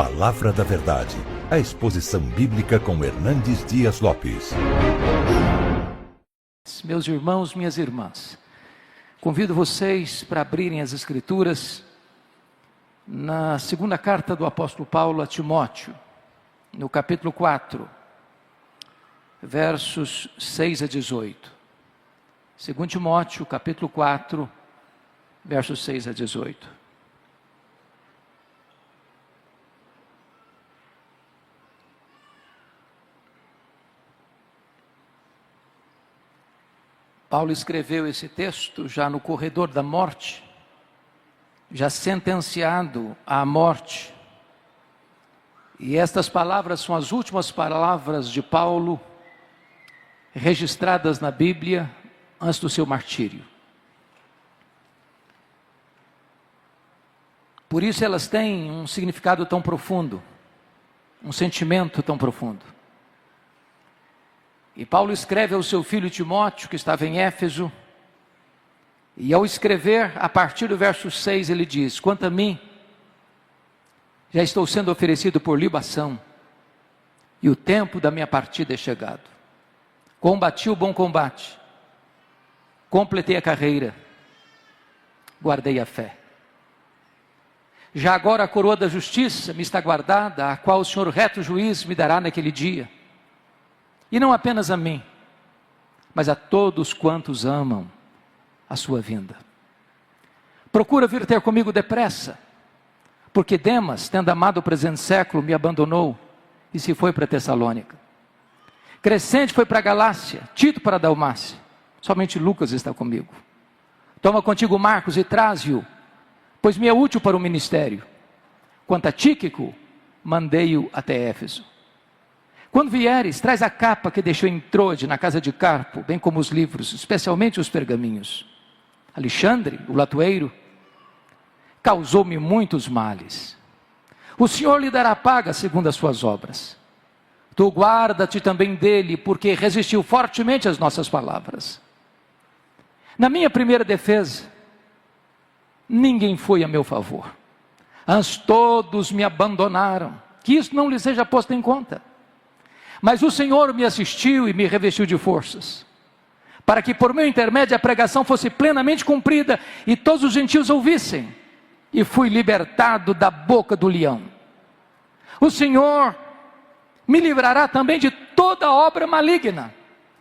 Palavra da Verdade, a exposição bíblica com Hernandes Dias Lopes. Meus irmãos, minhas irmãs, convido vocês para abrirem as Escrituras na segunda carta do apóstolo Paulo a Timóteo, no capítulo 4, versos 6 a 18. 2 Timóteo, capítulo 4, versos 6 a 18. Paulo escreveu esse texto já no corredor da morte, já sentenciado à morte. E estas palavras são as últimas palavras de Paulo, registradas na Bíblia antes do seu martírio. Por isso elas têm um significado tão profundo, um sentimento tão profundo. E Paulo escreve ao seu filho Timóteo, que estava em Éfeso, e ao escrever, a partir do verso 6, ele diz: quanto a mim, já estou sendo oferecido por libação, e o tempo da minha partida é chegado. Combati o bom combate, completei a carreira, guardei a fé. Já agora a coroa da justiça me está guardada, a qual o Senhor reto juiz me dará naquele dia. E não apenas a mim, mas a todos quantos amam a sua vinda. Procura vir ter comigo depressa, porque Demas, tendo amado o presente século, me abandonou e se foi para Tessalônica. Crescente foi para a Galácia, Tito para a Dalmácia, somente Lucas está comigo. Toma contigo Marcos e traze-o, pois me é útil para o ministério. Quanto a Tíquico, mandei-o até Éfeso. Quando vieres, traz a capa que deixou em Trode, na casa de Carpo, bem como os livros, especialmente os pergaminhos. Alexandre, o latoeiro, causou-me muitos males. O Senhor lhe dará paga segundo as suas obras. Tu guarda-te também dele, porque resistiu fortemente às nossas palavras. Na minha primeira defesa, ninguém foi a meu favor. Antes todos me abandonaram, que isso não lhe seja posto em conta. Mas o Senhor me assistiu e me revestiu de forças, para que por meu intermédio a pregação fosse plenamente cumprida e todos os gentios ouvissem, e fui libertado da boca do leão. O Senhor me livrará também de toda obra maligna,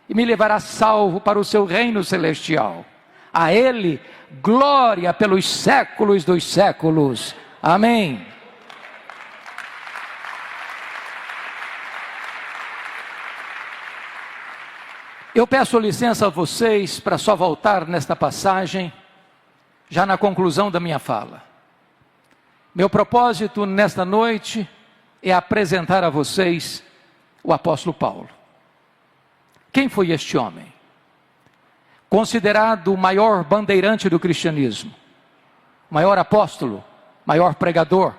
e me levará salvo para o seu reino celestial. A Ele, glória pelos séculos dos séculos. Amém. Eu peço licença a vocês para só voltar nesta passagem, já na conclusão da minha fala. Meu propósito nesta noite é apresentar a vocês o apóstolo Paulo. Quem foi este homem? Considerado o maior bandeirante do cristianismo, maior apóstolo, maior pregador,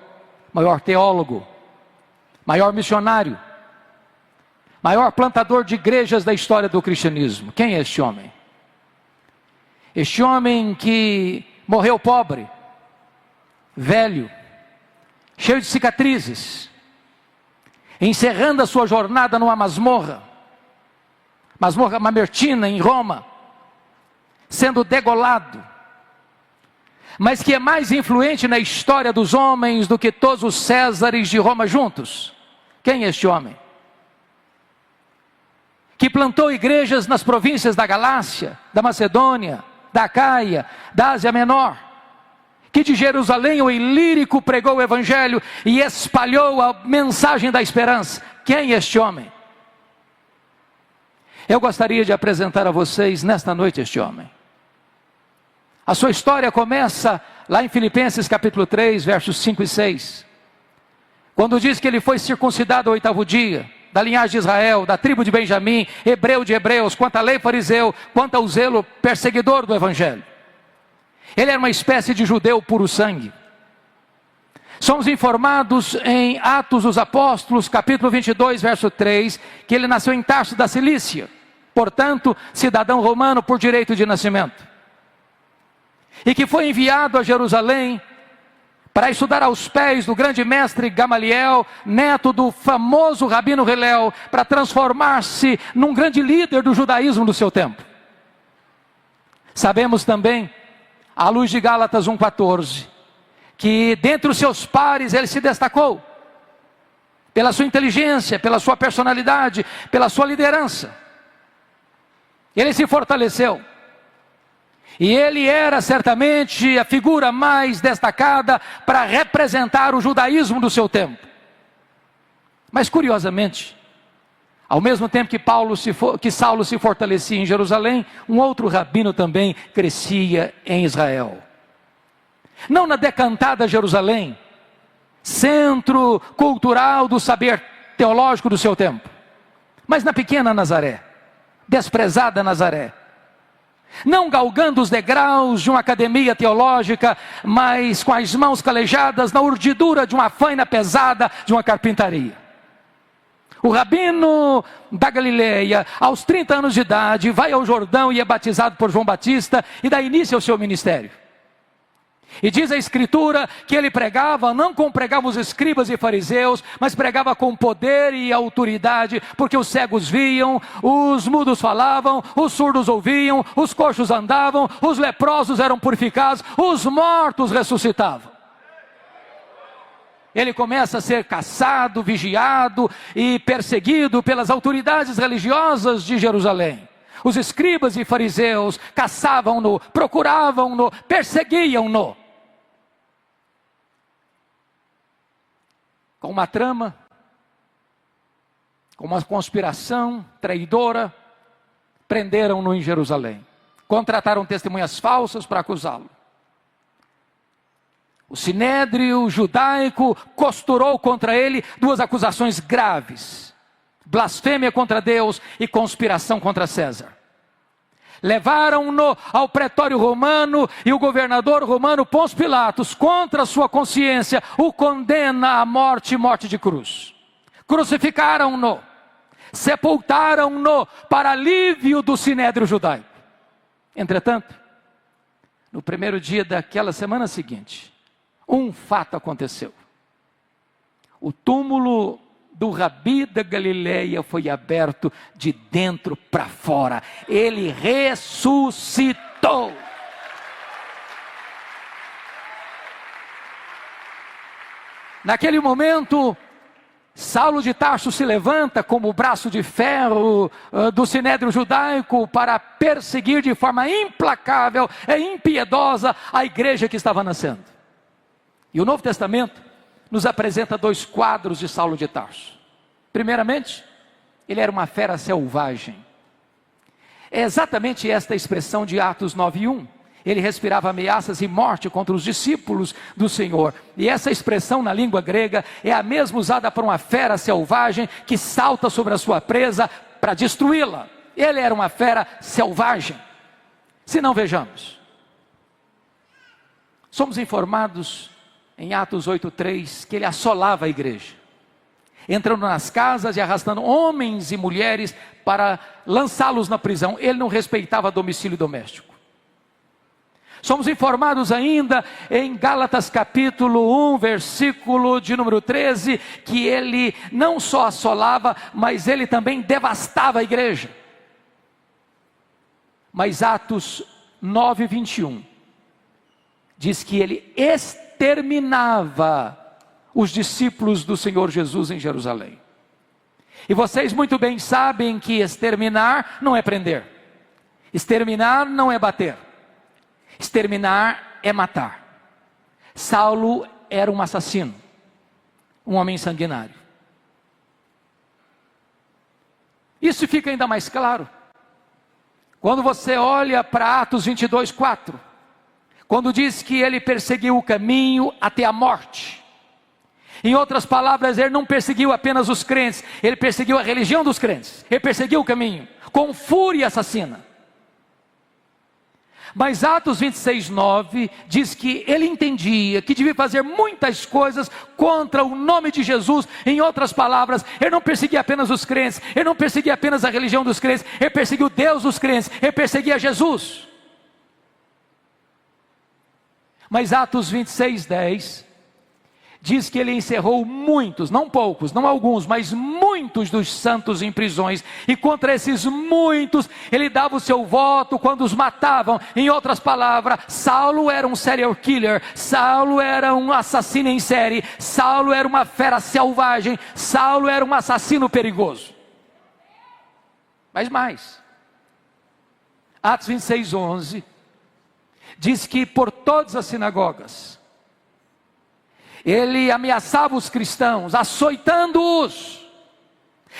maior teólogo, maior missionário, maior plantador de igrejas da história do cristianismo. Quem é este homem? Este homem que morreu pobre, velho, cheio de cicatrizes, encerrando a sua jornada numa masmorra mamertina em Roma, sendo degolado, mas que é mais influente na história dos homens do que todos os Césares de Roma juntos. Quem é este homem? Que plantou igrejas nas províncias da Galácia, da Macedônia, da Acaia, da Ásia Menor, que de Jerusalém o Ilírico pregou o Evangelho e espalhou a mensagem da esperança. Quem é este homem? Eu gostaria de apresentar a vocês nesta noite este homem. A sua história começa lá em Filipenses capítulo 3, versos 5 e 6, quando diz que ele foi circuncidado ao 8º dia, da linhagem de Israel, da tribo de Benjamim, hebreu de hebreus, quanto à lei fariseu, quanto ao zelo perseguidor do Evangelho. Ele era uma espécie de judeu puro sangue. Somos informados em Atos dos Apóstolos, capítulo 22, verso 3, que ele nasceu em Tarso da Cilícia, portanto, cidadão romano por direito de nascimento. E que foi enviado a Jerusalém para estudar aos pés do grande mestre Gamaliel, neto do famoso Rabino Hillel, para transformar-se num grande líder do judaísmo do seu tempo. Sabemos também, à luz de Gálatas 1,14, que dentre os seus pares ele se destacou, pela sua inteligência, pela sua personalidade, pela sua liderança. Ele se fortaleceu. E ele era certamente a figura mais destacada para representar o judaísmo do seu tempo. Mas curiosamente, ao mesmo tempo que Saulo se fortalecia em Jerusalém, um outro rabino também crescia em Israel. Não na decantada Jerusalém, centro cultural do saber teológico do seu tempo, mas na pequena Nazaré, desprezada Nazaré. Não galgando os degraus de uma academia teológica, mas com as mãos calejadas na urdidura de uma faina pesada de uma carpintaria. O rabino da Galileia, aos 30 anos de idade, vai ao Jordão e é batizado por João Batista e dá início ao seu ministério. E diz a Escritura que ele pregava, não como pregavam os escribas e fariseus, mas pregava com poder e autoridade, porque os cegos viam, os mudos falavam, os surdos ouviam, os coxos andavam, os leprosos eram purificados, os mortos ressuscitavam. Ele começa a ser caçado, vigiado e perseguido pelas autoridades religiosas de Jerusalém. Os escribas e fariseus caçavam-no, procuravam-no, perseguiam-no. Com uma trama, com uma conspiração traidora, prenderam-no em Jerusalém. Contrataram testemunhas falsas para acusá-lo. O sinédrio judaico costurou contra ele duas acusações graves: blasfêmia contra Deus e conspiração contra César. Levaram-no ao pretório romano e o governador romano Pôncio Pilatos, contra sua consciência, o condena à morte e morte de cruz. Crucificaram-no, sepultaram-no para alívio do sinédrio judaico. Entretanto, no primeiro dia daquela semana seguinte, um fato aconteceu. O túmulo do Rabi da Galileia foi aberto de dentro para fora. Ele ressuscitou. Naquele momento, Saulo de Tarso se levanta como o braço de ferro do sinédrio judaico para perseguir de forma implacável e impiedosa a igreja que estava nascendo. E o Novo Testamento nos apresenta dois quadros de Saulo de Tarso. Primeiramente, ele era uma fera selvagem. É exatamente esta expressão de Atos 9:1. Ele respirava ameaças e morte contra os discípulos do Senhor. E essa expressão na língua grega é a mesma usada por uma fera selvagem que salta sobre a sua presa para destruí-la. Ele era uma fera selvagem. Se não, vejamos. Somos informados em Atos 8:3, que ele assolava a igreja, entrando nas casas e arrastando homens e mulheres para lançá-los na prisão. Ele não respeitava domicílio doméstico. Somos informados ainda em Gálatas capítulo 1, versículo de número 13, que ele não só assolava, mas ele também devastava a igreja. Mas Atos 9:21 diz que ele exterminava os discípulos do Senhor Jesus em Jerusalém. E vocês muito bem sabem que exterminar não é prender, exterminar não é bater, exterminar é matar. Saulo era um assassino, um homem sanguinário. Isso fica ainda mais claro quando você olha para Atos 22:4, quando diz que ele perseguiu o caminho até a morte. Em outras palavras, ele não perseguiu apenas os crentes, ele perseguiu a religião dos crentes, ele perseguiu o caminho, com fúria assassina. Mas Atos 26:9 diz que ele entendia que devia fazer muitas coisas contra o nome de Jesus. Em outras palavras, ele não perseguia apenas os crentes, ele não perseguia apenas a religião dos crentes, ele perseguiu Deus dos crentes, ele perseguia Jesus. Mas Atos 26:10 diz que ele encerrou muitos, não poucos, não alguns, mas muitos dos santos em prisões, e contra esses muitos, ele dava o seu voto quando os matavam. Em outras palavras, Saulo era um serial killer, Saulo era um assassino em série, Saulo era uma fera selvagem, Saulo era um assassino perigoso. Mas mais, Atos 26:11, diz que por todas as sinagogas, ele ameaçava os cristãos, açoitando-os,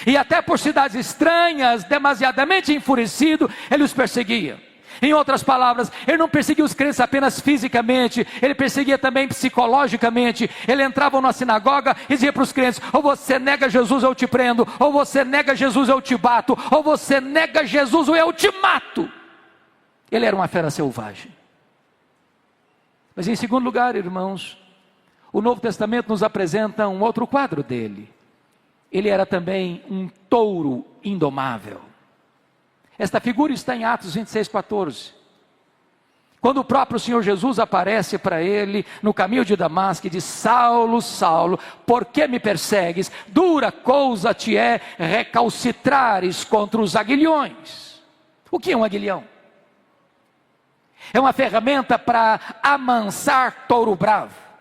e até por cidades estranhas, demasiadamente enfurecido, ele os perseguia. Em outras palavras, ele não perseguia os crentes apenas fisicamente, ele perseguia também psicologicamente. Ele entrava numa sinagoga e dizia para os crentes: ou você nega Jesus, eu te prendo; ou você nega Jesus, eu te bato; ou você nega Jesus, ou eu te mato. Ele era uma fera selvagem. Mas em segundo lugar, irmãos, o Novo Testamento nos apresenta um outro quadro dele. Ele era também um touro indomável. Esta figura está em Atos 26:14. Quando o próprio Senhor Jesus aparece para ele no caminho de Damasco e diz: Saulo, Saulo, por que me persegues? Dura coisa te é recalcitrares contra os aguilhões. O que é um aguilhão? É uma ferramenta para amansar touro bravo.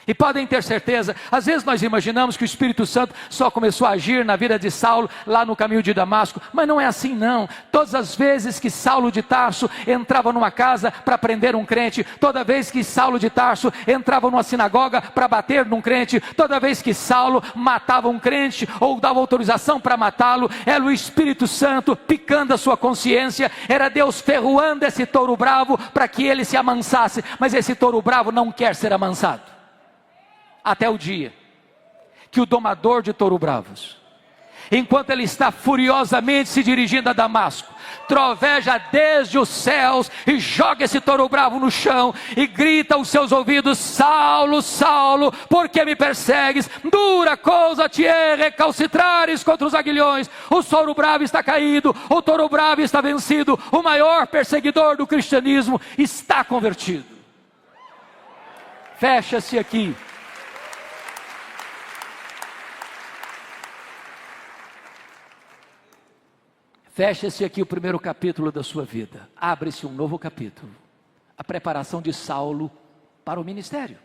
E podem ter certeza, às vezes nós imaginamos que o Espírito Santo só começou a agir na vida de Saulo lá no caminho de Damasco, mas não é assim não. Todas as vezes que Saulo de Tarso entrava numa casa para prender um crente, toda vez que Saulo de Tarso entrava numa sinagoga para bater num crente, toda vez que Saulo matava um crente ou dava autorização para matá-lo, era o Espírito Santo picando a sua consciência, era Deus ferroando esse touro bravo para que ele se amansasse. Mas esse touro bravo não quer ser amansado. Até o dia que o domador de touro bravos, enquanto ele está furiosamente se dirigindo a Damasco, troveja desde os céus e joga esse touro bravo no chão e grita aos seus ouvidos: Saulo, Saulo, por que me persegues? Dura coisa te é recalcitrares contra os aguilhões. O touro bravo está caído, o touro bravo está vencido, o maior perseguidor do cristianismo está convertido. Fecha-se aqui Fecha-se aqui o primeiro capítulo da sua vida. Abre-se um novo capítulo. A preparação de Saulo para o ministério.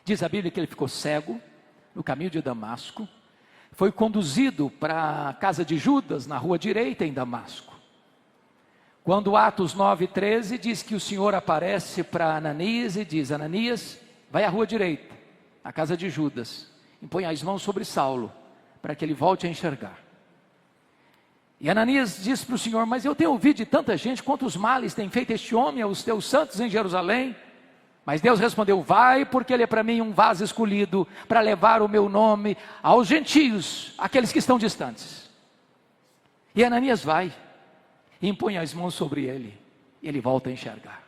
Diz a Bíblia que ele ficou cego no caminho de Damasco. Foi conduzido para a casa de Judas, na rua direita em Damasco. Quando Atos 9:13 diz que o Senhor aparece para Ananias e diz: Ananias, vai à rua direita, à casa de Judas, e põe as mãos sobre Saulo, para que ele volte a enxergar. E Ananias disse para o Senhor: mas eu tenho ouvido de tanta gente quantos males tem feito este homem aos teus santos em Jerusalém. Mas Deus respondeu: vai, porque ele é para mim um vaso escolhido para levar o meu nome aos gentios, aqueles que estão distantes. E Ananias vai, e impõe as mãos sobre ele, e ele volta a enxergar.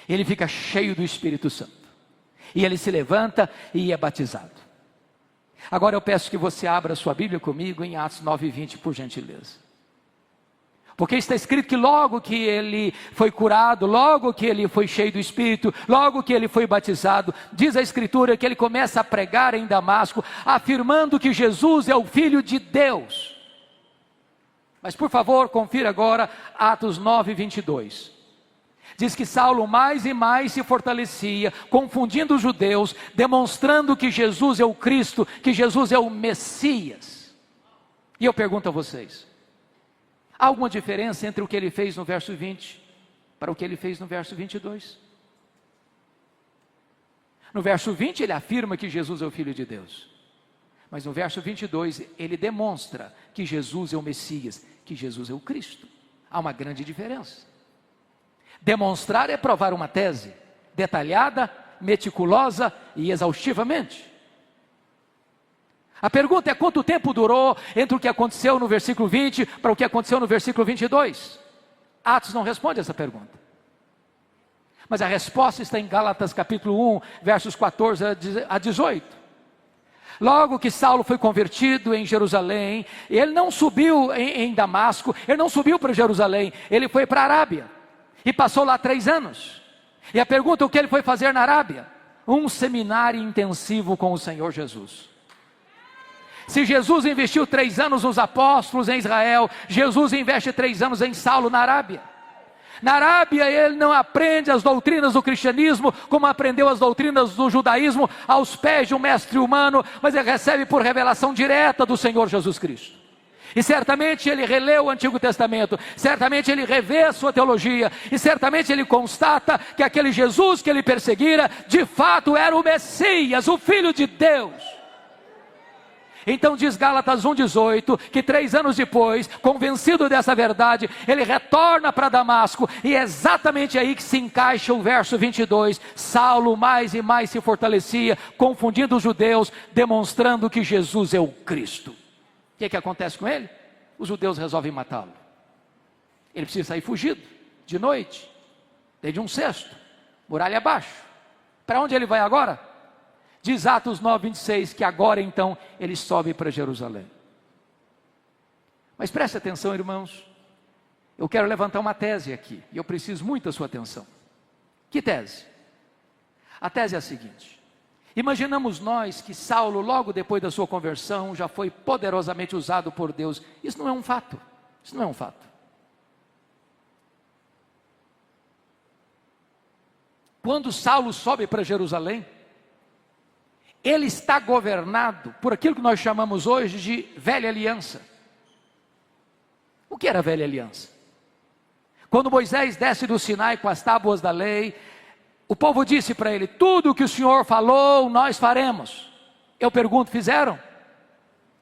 Ele fica cheio do Espírito Santo, e ele se levanta e é batizado. Agora eu peço que você abra sua Bíblia comigo em Atos 9:20, por gentileza. Porque está escrito que logo que ele foi curado, logo que ele foi cheio do Espírito, logo que ele foi batizado, diz a Escritura que ele começa a pregar em Damasco, afirmando que Jesus é o Filho de Deus. Mas por favor, confira agora Atos 9:22. Diz que Saulo mais e mais se fortalecia, confundindo os judeus, demonstrando que Jesus é o Cristo, que Jesus é o Messias. E eu pergunto a vocês: há alguma diferença entre o que ele fez no verso 20 para o que ele fez no verso 22? No verso 20 ele afirma que Jesus é o Filho de Deus. Mas no verso 22 ele demonstra que Jesus é o Messias, que Jesus é o Cristo. Há uma grande diferença. Demonstrar é provar uma tese, detalhada, meticulosa e exaustivamente. A pergunta é: quanto tempo durou entre o que aconteceu no versículo 20 para o que aconteceu no versículo 22? Atos não responde essa pergunta. Mas a resposta está em Gálatas capítulo 1, versos 14 a 18. Logo que Saulo foi convertido em Jerusalém, ele não subiu em Damasco, ele não subiu para Jerusalém, ele foi para a Arábia. E passou lá 3 anos. E a pergunta: o que ele foi fazer na Arábia? um seminário intensivo com o Senhor Jesus. Se Jesus investiu 3 anos nos apóstolos em Israel, Jesus investe 3 anos em Saulo na Arábia. Na Arábia ele não aprende as doutrinas do cristianismo, como aprendeu as doutrinas do judaísmo, aos pés de um mestre humano, mas ele recebe por revelação direta do Senhor Jesus Cristo. E certamente ele relê o Antigo Testamento, certamente ele revê a sua teologia, e certamente ele constata que aquele Jesus que ele perseguira, de fato era o Messias, o Filho de Deus. Então diz Gálatas 1,18, que 3 anos depois, convencido dessa verdade, ele retorna para Damasco, e é exatamente aí que se encaixa o verso 22, Saulo mais e mais se fortalecia, confundindo os judeus, demonstrando que Jesus é o Cristo. O que acontece com ele? Os judeus resolvem matá-lo. Ele precisa sair fugido, de noite, dentro de um cesto, muralha abaixo. Para onde ele vai agora? Diz Atos 9,26, que agora então ele sobe para Jerusalém. Mas preste atenção, irmãos, eu quero levantar uma tese aqui, e eu preciso muito da sua atenção. Que tese? A tese é a seguinte: imaginamos nós que Saulo, logo depois da sua conversão, já foi poderosamente usado por Deus. Isso não é um fato, isso não é um fato. Quando Saulo sobe para Jerusalém, ele está governado por aquilo que nós chamamos hoje de velha aliança. O que era a velha aliança? Quando Moisés desce do Sinai com as tábuas da lei, o povo disse para ele: tudo o que o Senhor falou, nós faremos. Eu pergunto, fizeram?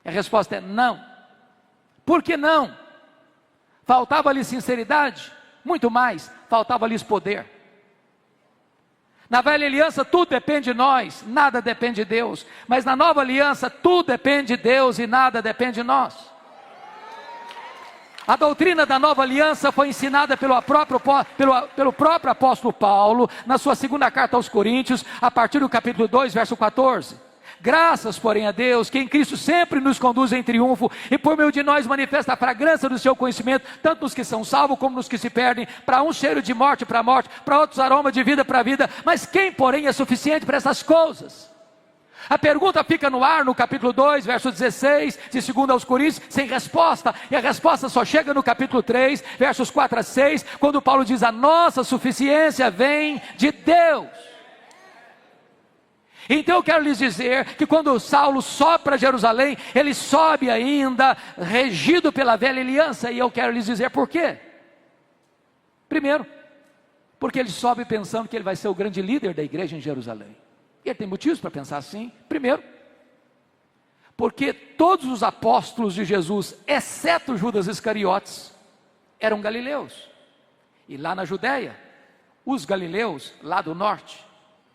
A resposta é não. Por que não? Faltava-lhes sinceridade? Muito mais, faltava-lhes poder. Na velha aliança tudo depende de nós, nada depende de Deus. Mas na nova aliança tudo depende de Deus e nada depende de nós. A doutrina da nova aliança foi ensinada pelo próprio apóstolo Paulo, na sua 2ª carta aos Coríntios, a partir do capítulo 2, verso 14. Graças, porém, a Deus, que em Cristo sempre nos conduz em triunfo, e por meio de nós manifesta a fragrância do seu conhecimento, tanto nos que são salvos como nos que se perdem. Para uns cheiro de morte para morte, para outros aroma de vida para vida. Mas quem, porém, é suficiente para essas coisas? A pergunta fica no ar no capítulo 2, verso 16, de 2 aos Coríntios, sem resposta. E a resposta só chega no capítulo 3, versos 4 a 6, quando Paulo diz: a nossa suficiência vem de Deus. Então eu quero lhes dizer que quando Saulo sobe para Jerusalém, ele sobe ainda regido pela velha aliança. E eu quero lhes dizer por quê. Primeiro, porque ele sobe pensando que ele vai ser o grande líder da igreja em Jerusalém. E ele tem motivos para pensar assim. Primeiro, porque todos os apóstolos de Jesus, exceto Judas Iscariotes, eram galileus. E lá na Judéia, os galileus, lá do norte,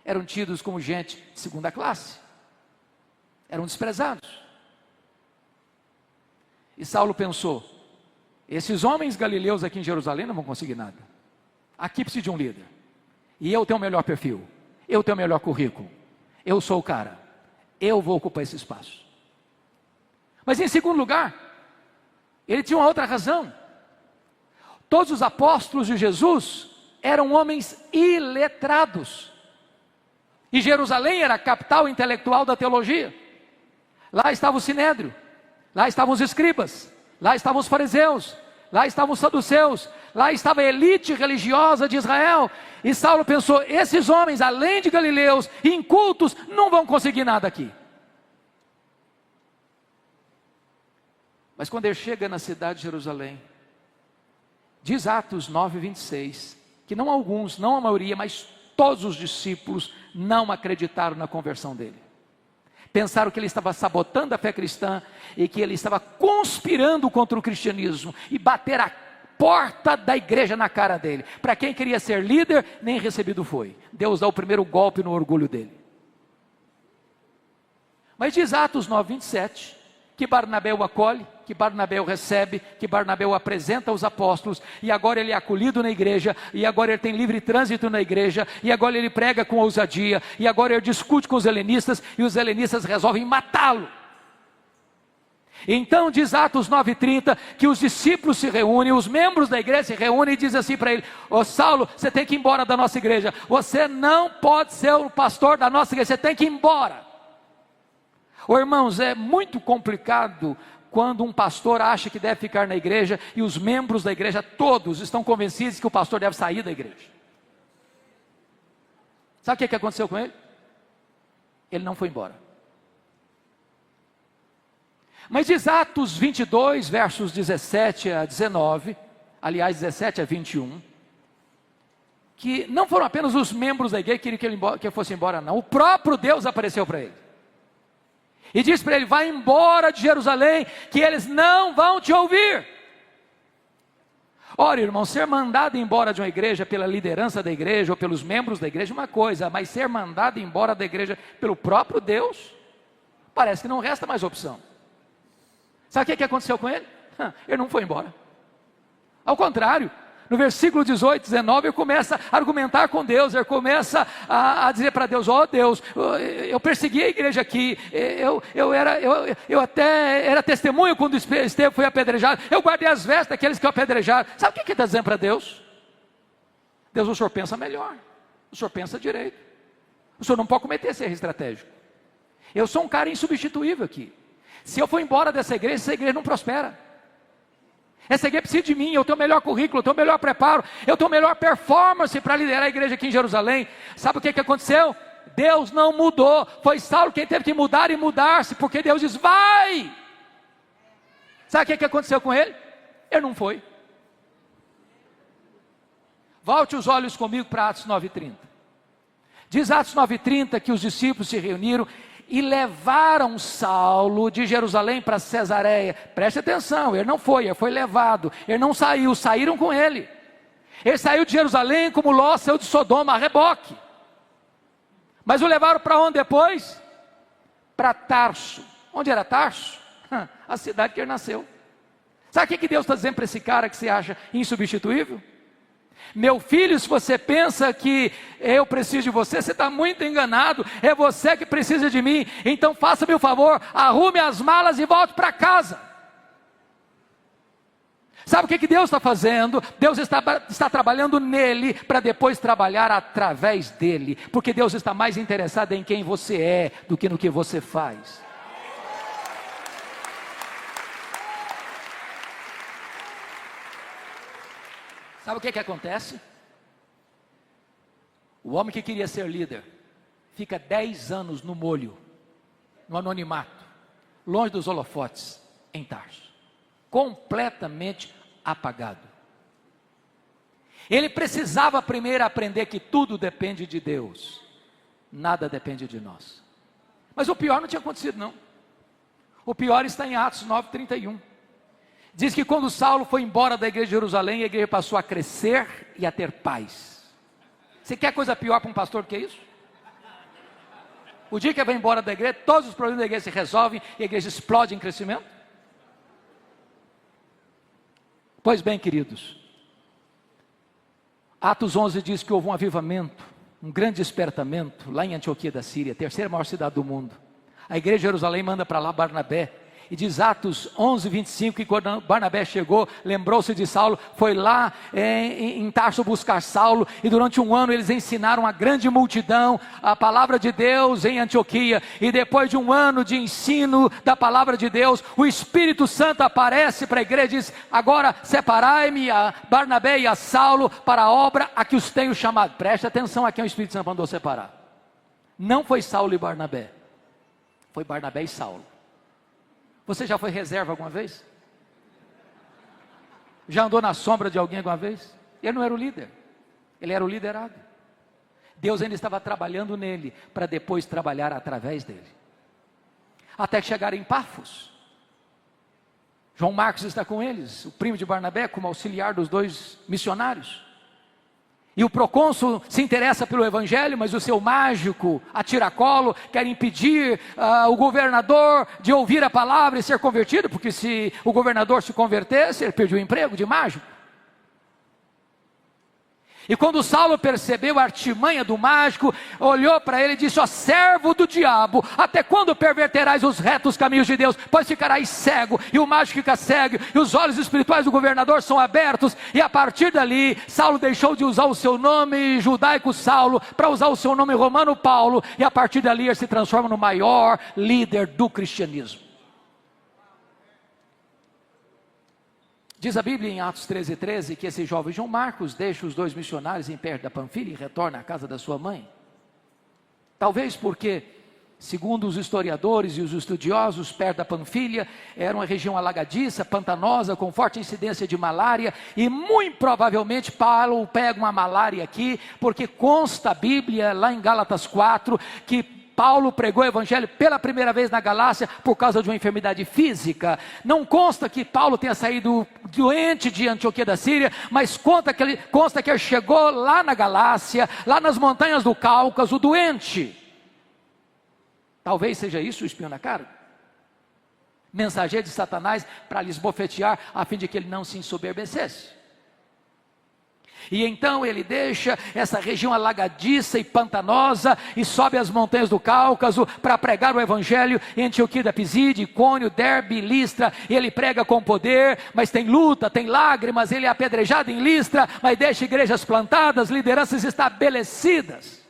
eram tidos como gente de 2ª classe, eram desprezados. E Saulo pensou: esses homens galileus aqui em Jerusalém não vão conseguir nada, aqui precisa de um líder, e eu tenho o melhor perfil, eu tenho o melhor currículo, eu sou o cara, eu vou ocupar esse espaço. Mas em segundo lugar, ele tinha uma outra razão. Todos os apóstolos de Jesus eram homens iletrados, e Jerusalém era a capital intelectual da teologia. Lá estava o Sinédrio, lá estavam os escribas, lá estavam os fariseus, lá estavam os saduceus, lá estava a elite religiosa de Israel. E Saulo pensou: esses homens, além de galileus, incultos, não vão conseguir nada aqui. Mas quando ele chega na cidade de Jerusalém, diz Atos 9:26, que não alguns, não a maioria, mas todos os discípulos não acreditaram na conversão dele. Pensaram que ele estava sabotando a fé cristã e que ele estava conspirando contra o cristianismo, e bater a porta da igreja na cara dele. Para quem queria ser líder, nem recebido foi. Deus dá o primeiro golpe no orgulho dele. Mas diz Atos 9:27, que Barnabé o acolhe, que Barnabé o recebe, que Barnabé o apresenta aos apóstolos, e agora ele é acolhido na igreja, e agora ele tem livre trânsito na igreja, e agora ele prega com ousadia, e agora ele discute com os helenistas, e os helenistas resolvem matá-lo. Então diz Atos 9:30 que os discípulos se reúnem, os membros da igreja se reúnem e dizem assim para ele: ô Saulo, você tem que ir embora da nossa igreja, você não pode ser o pastor da nossa igreja, você tem que ir embora. Ô irmãos, é muito complicado quando um pastor acha que deve ficar na igreja e os membros da igreja todos estão convencidos que o pastor deve sair da igreja. Sabe o que aconteceu com ele? Ele não foi embora. Mas diz Atos 22, versos 17 a 19, aliás 17 a 21, que não foram apenas os membros da igreja que queriam que ele fosse embora, não. O próprio Deus apareceu para ele e disse para ele: vai embora de Jerusalém, que eles não vão te ouvir. Ora, irmão, ser mandado embora de uma igreja pela liderança da igreja ou pelos membros da igreja é uma coisa, mas ser mandado embora da igreja pelo próprio Deus, parece que não resta mais opção. Sabe o que aconteceu com ele? Ele não foi embora. Ao contrário, no versículo 18, 19, ele começa a argumentar com Deus, ele começa a dizer para Deus: ó Deus, eu persegui a igreja aqui, eu até era testemunho quando Estevão foi apedrejado, eu guardei as vestes daqueles que o apedrejaram. Sabe o que ele está dizendo para Deus? Deus, o senhor pensa melhor, o senhor pensa direito, o senhor não pode cometer esse erro estratégico. Eu sou um cara insubstituível aqui. Se eu for embora dessa igreja, essa igreja não prospera. Essa igreja precisa de mim, eu tenho o melhor currículo, eu tenho o melhor preparo, eu tenho a melhor performance para liderar a igreja aqui em Jerusalém. Sabe o que aconteceu? Deus não mudou, foi Saulo quem teve que mudar e mudar-se, porque Deus diz: vai! Sabe o que aconteceu com ele? Ele não foi. Volte os olhos comigo para Atos 9:30. Diz Atos 9:30 que os discípulos se reuniram e levaram Saulo de Jerusalém para Cesareia. Preste atenção, ele não foi, ele foi levado, ele não saiu, saíram com ele. Ele saiu de Jerusalém como Ló saiu de Sodoma, a reboque. Mas o levaram para onde depois? Para Tarso. Onde era Tarso? A cidade que ele nasceu. Sabe o que Deus está dizendo para esse cara que se acha insubstituível? Meu filho, se você pensa que eu preciso de você, você está muito enganado, é você que precisa de mim. Então faça-me o favor, arrume as malas e volte para casa. Sabe o que Deus está fazendo? Deus está trabalhando nele, para depois trabalhar através dele, porque Deus está mais interessado em quem você é, do que no que você faz. Sabe o que acontece? O homem que queria ser líder fica 10 anos no molho, no anonimato, longe dos holofotes, em Tarso, completamente apagado. Ele precisava primeiro aprender que tudo depende de Deus, nada depende de nós. Mas o pior não tinha acontecido, não. O pior está em Atos 9:31. Diz que quando Saulo foi embora da igreja de Jerusalém, a igreja passou a crescer e a ter paz. Você quer coisa pior para um pastor do que isso? O dia que ele vai embora da igreja, todos os problemas da igreja se resolvem e a igreja explode em crescimento. Pois bem, queridos, Atos 11 diz que houve um avivamento, um grande despertamento lá em Antioquia da Síria, a terceira maior cidade do mundo. A igreja de Jerusalém manda para lá Barnabé. E diz Atos 11:25 que quando Barnabé chegou, lembrou-se de Saulo, foi lá em Tarso buscar Saulo, e durante um ano eles ensinaram a grande multidão a palavra de Deus em Antioquia. E depois de um ano de ensino da palavra de Deus, o Espírito Santo aparece para a igreja e diz: agora separai-me a Barnabé e a Saulo para a obra a que os tenho chamado. Preste atenção a quem o Espírito Santo mandou separar. Não foi Saulo e Barnabé, foi Barnabé e Saulo. Você já foi reserva alguma vez? Já andou na sombra de alguém alguma vez? Ele não era o líder, ele era o liderado. Deus ainda estava trabalhando nele, para depois trabalhar através dele. Até que chegaram em Pafos. João Marcos está com eles, o primo de Barnabé, como auxiliar dos dois missionários. E o procônsul se interessa pelo evangelho, mas o seu mágico, a tiracolo, quer impedir o governador de ouvir a palavra e ser convertido, porque se o governador se convertesse, ele perdia o emprego de mágico. E quando Saulo percebeu a artimanha do mágico, olhou para ele e disse: ó servo do diabo, até quando perverterás os retos caminhos de Deus? Pois ficarás cego, e o mágico fica cego, e os olhos espirituais do governador são abertos. E a partir dali, Saulo deixou de usar o seu nome judaico Saulo, para usar o seu nome romano Paulo, e a partir dali ele se transforma no maior líder do cristianismo. Diz a Bíblia em Atos 13:13 que esse jovem João Marcos deixa os 2 missionários em perto da Panfilha e retorna à casa da sua mãe. Talvez porque, segundo os historiadores e os estudiosos, perto da Panfilha era uma região alagadiça, pantanosa, com forte incidência de malária, e muito provavelmente Paulo pega uma malária aqui, porque consta a Bíblia lá em Gálatas 4, que Paulo pregou o evangelho pela primeira vez na Galácia por causa de uma enfermidade física. Não consta que Paulo tenha saído doente de Antioquia da Síria, mas consta que ele chegou lá na Galácia, lá nas montanhas do Cáucaso, doente. Talvez seja isso o espinho na carne. Mensageiro de Satanás para lhes bofetear, a fim de que ele não se ensoberbecesse. E então ele deixa essa região alagadiça e pantanosa e sobe as montanhas do Cáucaso para pregar o evangelho em Antioquia da Pisídia, Icônio, Derbe, Listra. Ele prega com poder, mas tem luta, tem lágrimas. Ele é apedrejado em Listra, mas deixa igrejas plantadas, lideranças estabelecidas.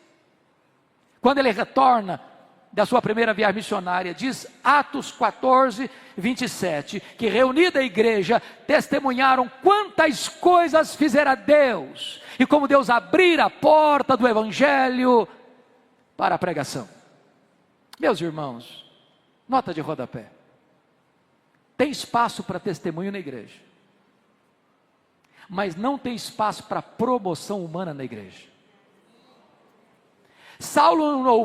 Quando ele retorna da sua primeira viagem missionária, diz Atos 14:27, que reunida a igreja, testemunharam quantas coisas fizera Deus, e como Deus abrira a porta do evangelho para a pregação. Meus irmãos, nota de rodapé: tem espaço para testemunho na igreja, mas não tem espaço para promoção humana na igreja.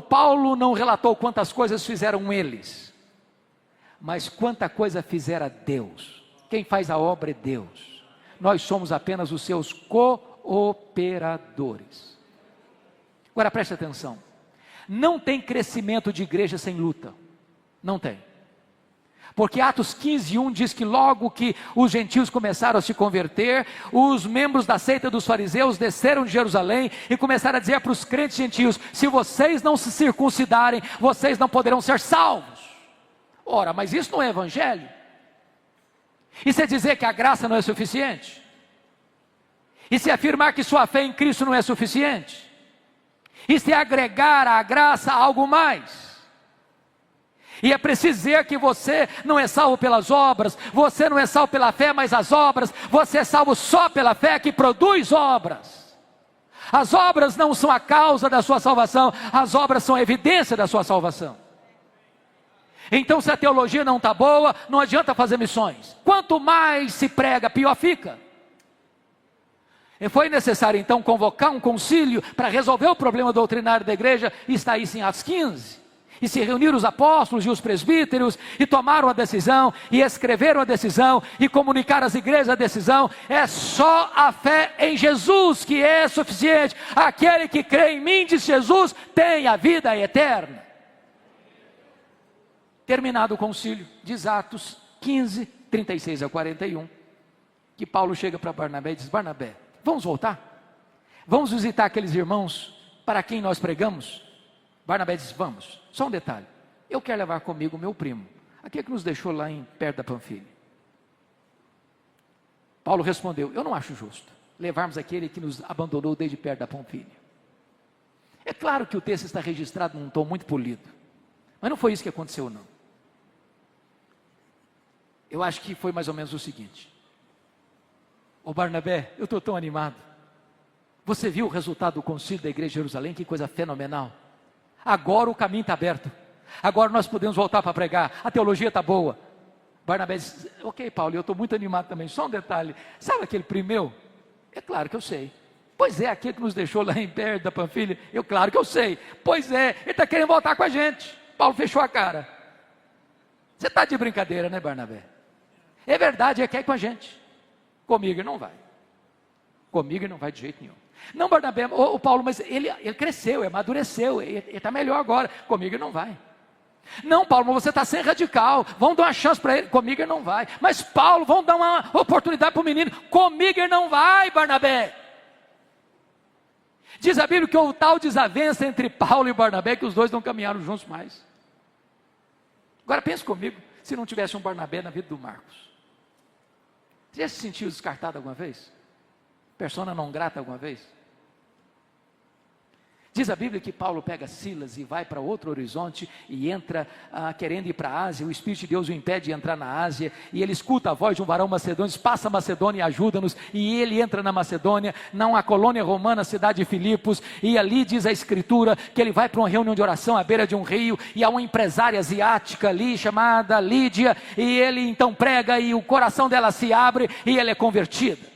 Paulo não relatou quantas coisas fizeram eles, mas quanta coisa fizera Deus. Quem faz a obra é Deus. Nós somos apenas os seus cooperadores. Agora preste atenção: não tem crescimento de igreja sem luta. Não tem. Porque Atos 15:1 diz que logo que os gentios começaram a se converter, os membros da seita dos fariseus desceram de Jerusalém e começaram a dizer para os crentes gentios: se vocês não se circuncidarem, vocês não poderão ser salvos. Ora, mas isso não é evangelho? Isso é dizer que a graça não é suficiente? Isso é afirmar que sua fé em Cristo não é suficiente? Isso é agregar à graça algo mais? E é preciso dizer que você não é salvo pelas obras, você não é salvo pela fé, mas as obras, você é salvo só pela fé que produz obras. As obras não são a causa da sua salvação, as obras são a evidência da sua salvação. Então, se a teologia não está boa, não adianta fazer missões. Quanto mais se prega, pior fica. E foi necessário então convocar um concílio para resolver o problema doutrinário da igreja, e está isso em Atos 15. E se reuniram os apóstolos e os presbíteros, e tomaram a decisão, e escreveram a decisão, e comunicaram às igrejas a decisão. É só a fé em Jesus que é suficiente. Aquele que crê em mim, diz Jesus, tem a vida eterna. Terminado o concílio, diz Atos 15:36-41, que Paulo chega para Barnabé e diz: Barnabé, vamos voltar? Vamos visitar aqueles irmãos para quem nós pregamos? Barnabé diz: vamos. Só um detalhe: eu quero levar comigo o meu primo, aquele que nos deixou lá perto da Panfilha. Paulo respondeu: eu não acho justo levarmos aquele que nos abandonou desde perto da Panfilha. É claro que o texto está registrado num tom muito polido, mas não foi isso que aconteceu, não. Eu acho que foi mais ou menos o seguinte: ô Barnabé, eu estou tão animado. Você viu o resultado do concílio da igreja de Jerusalém? Que coisa fenomenal. Agora o caminho está aberto. Agora nós podemos voltar para pregar. A teologia está boa. Barnabé disse: ok, Paulo, eu estou muito animado também. Só um detalhe: sabe aquele primo? É claro que eu sei. Pois é, aquele que nos deixou lá em perto da Panfilha. Eu, claro que eu sei. Pois é, ele está querendo voltar com a gente. Paulo fechou a cara. Você está de brincadeira, né, Barnabé? É verdade, ele quer ir com a gente. Comigo ele não vai. Comigo ele não vai de jeito nenhum. Não, Barnabé, o Paulo, mas ele cresceu, amadureceu, ele está melhor agora. Comigo ele não vai. Não, Paulo, mas você está sendo radical. Vamos dar uma chance para ele. Comigo ele não vai. Mas Paulo, vamos dar uma oportunidade para o menino. Comigo ele não vai, Barnabé. Diz a Bíblia que houve tal desavença entre Paulo e Barnabé que os dois não caminharam juntos mais. Agora pense comigo, se não tivesse um Barnabé na vida do Marcos. Você já se sentiu descartado alguma vez? Persona não grata alguma vez? Diz a Bíblia que Paulo pega Silas e vai para outro horizonte e entra querendo ir para a Ásia. O Espírito de Deus o impede de entrar na Ásia, e ele escuta a voz de um varão macedônio, diz: passa a Macedônia e ajuda-nos. E ele entra na Macedônia, na colônia romana, cidade de Filipos, e ali diz a Escritura que ele vai para uma reunião de oração à beira de um rio, e há uma empresária asiática ali chamada Lídia, e ele então prega, e o coração dela se abre e ele é convertido.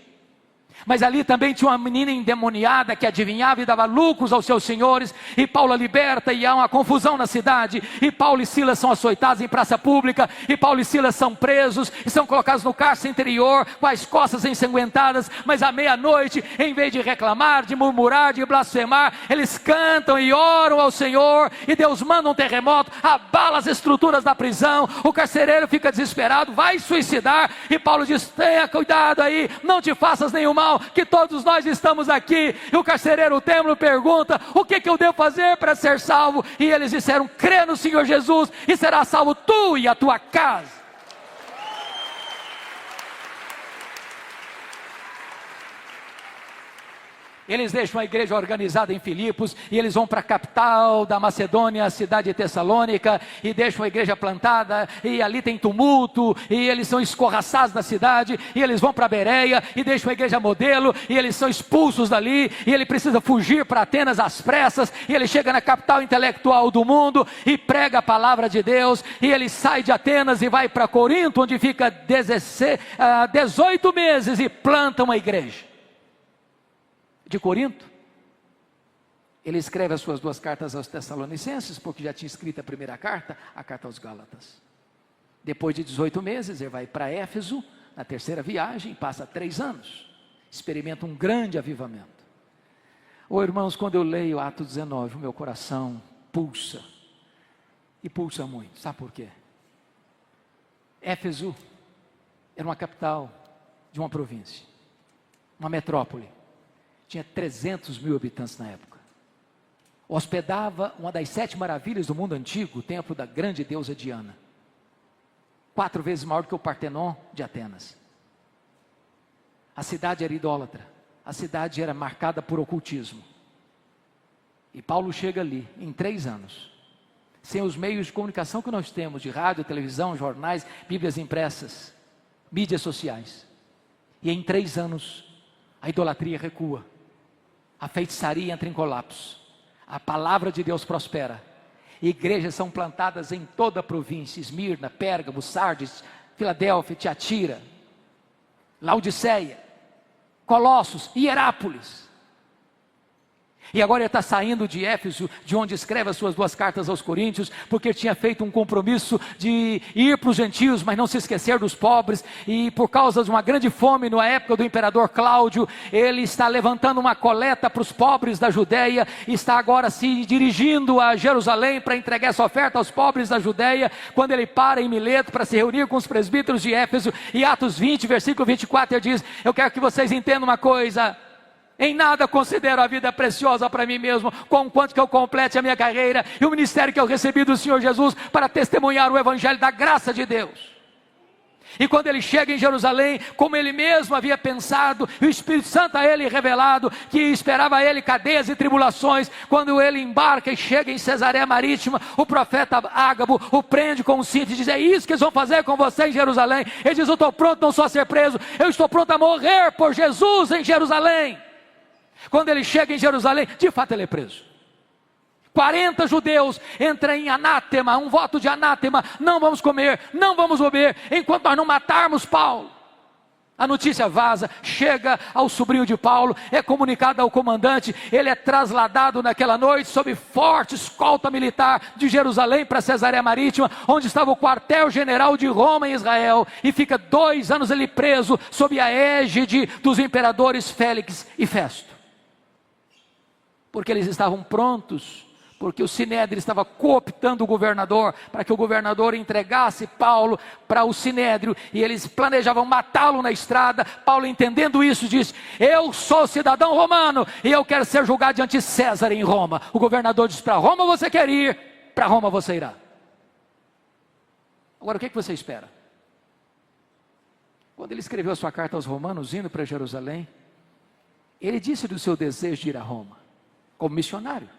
Mas ali também tinha uma menina endemoniada que adivinhava e dava lucros aos seus senhores, e Paulo a liberta, e há uma confusão na cidade, e Paulo e Silas são açoitados em praça pública, e Paulo e Silas são presos, e são colocados no cárcere interior, com as costas ensanguentadas, mas à meia-noite, em vez de reclamar, de murmurar, de blasfemar, eles cantam e oram ao Senhor, e Deus manda um terremoto, abala as estruturas da prisão, o carcereiro fica desesperado, vai suicidar, e Paulo diz: tenha cuidado aí, não te faças nenhum mal, que todos nós estamos aqui. E o carcereiro, o templo, pergunta: o que eu devo fazer para ser salvo? E eles disseram: crê no Senhor Jesus e será salvo tu e a tua casa. Eles deixam a igreja organizada em Filipos, e eles vão para a capital da Macedônia, a cidade de Tessalônica, e deixam a igreja plantada, e ali tem tumulto, e eles são escorraçados na cidade, e eles vão para Bereia, e deixam a igreja modelo, e eles são expulsos dali, e ele precisa fugir para Atenas às pressas, e ele chega na capital intelectual do mundo, e prega a palavra de Deus, e ele sai de Atenas e vai para Corinto, onde fica 18 meses, e planta uma igreja. De Corinto, ele escreve as suas 2 cartas aos Tessalonicenses, porque já tinha escrito a primeira carta, a carta aos Gálatas. Depois de 18 meses, ele vai para Éfeso, na terceira viagem, passa 3 anos, experimenta um grande avivamento. Irmãos, quando eu leio Atos 19, o meu coração pulsa, e pulsa muito. Sabe por quê? Éfeso era uma capital de uma província, uma metrópole. Tinha 300 mil habitantes na época. Hospedava uma das 7 maravilhas do mundo antigo, o templo da grande deusa Diana. 4 vezes maior do que o Partenon de Atenas. A cidade era idólatra. A cidade era marcada por ocultismo. E Paulo chega ali, em 3 anos, sem os meios de comunicação que nós temos, de rádio, televisão, jornais, bíblias impressas, mídias sociais. E em 3 anos, a idolatria recua. A feitiçaria entra em colapso, a palavra de Deus prospera, igrejas são plantadas em toda a província: Esmirna, Pérgamo, Sardes, Filadélfia, Tiatira, Laodiceia, Colossos, Hierápolis. E agora ele está saindo de Éfeso, de onde escreve as suas 2 cartas aos Coríntios, porque ele tinha feito um compromisso de ir para os gentios, mas não se esquecer dos pobres, e por causa de uma grande fome na época do imperador Cláudio, ele está levantando uma coleta para os pobres da Judéia, e está agora se dirigindo a Jerusalém para entregar essa oferta aos pobres da Judéia, quando ele para em Mileto para se reunir com os presbíteros de Éfeso, e Atos 20, versículo 24, ele diz: eu quero que vocês entendam uma coisa, em nada considero a vida preciosa para mim mesmo, conquanto que eu complete a minha carreira e o ministério que eu recebi do Senhor Jesus para testemunhar o evangelho da graça de Deus. E quando ele chega em Jerusalém, como ele mesmo havia pensado, e o Espírito Santo a ele revelado, que esperava a ele cadeias e tribulações, quando ele embarca e chega em Cesareia Marítima, o profeta Ágabo o prende com um cinto e diz: é isso que eles vão fazer com você em Jerusalém? Ele diz: eu estou pronto não só a ser preso, eu estou pronto a morrer por Jesus em Jerusalém. Quando ele chega em Jerusalém, de fato ele é preso. 40 judeus entram em anátema, um voto de anátema: não vamos comer, não vamos beber, enquanto nós não matarmos Paulo. A notícia vaza, chega ao sobrinho de Paulo, é comunicado ao comandante, ele é trasladado naquela noite, sob forte escolta militar, de Jerusalém para Cesareia Marítima, onde estava o quartel-general de Roma em Israel, e fica 2 anos ele preso, sob a égide dos imperadores Félix e Festo. Porque eles estavam prontos, porque o Sinédrio estava cooptando o governador, para que o governador entregasse Paulo para o Sinédrio, e eles planejavam matá-lo na estrada. Paulo, entendendo isso, disse: eu sou cidadão romano, e eu quero ser julgado diante de César em Roma. O governador disse: para Roma você quer ir, para Roma você irá. Agora, o que você espera? Quando ele escreveu a sua carta aos romanos, indo para Jerusalém, ele disse do seu desejo de ir a Roma, como missionário,